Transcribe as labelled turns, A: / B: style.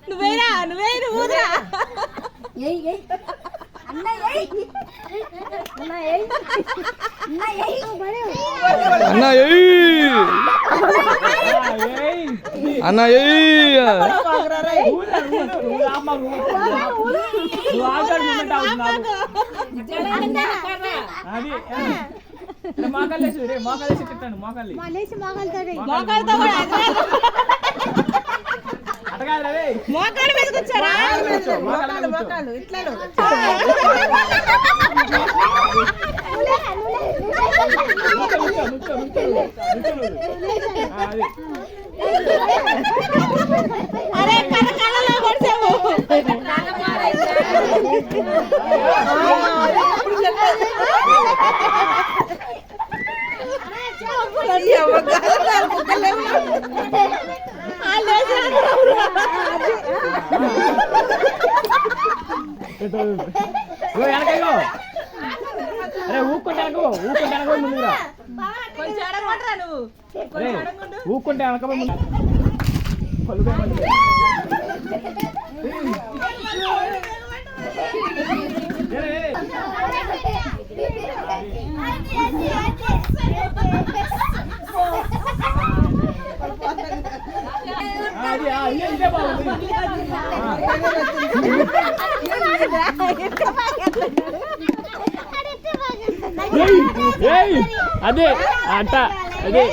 A: నువ్వేరా నువ్వే నువ్వురా
B: అన్న
A: మోకాలు మీదకొచ్చారా ఇట్లా అరే కళ్ళలో పడిచావు
C: అరే ఊక్కుంటాను ముందురా ఊక్కుంటే అనకపోయి ముందు ఇదే బాగుంది అదే అంట అదే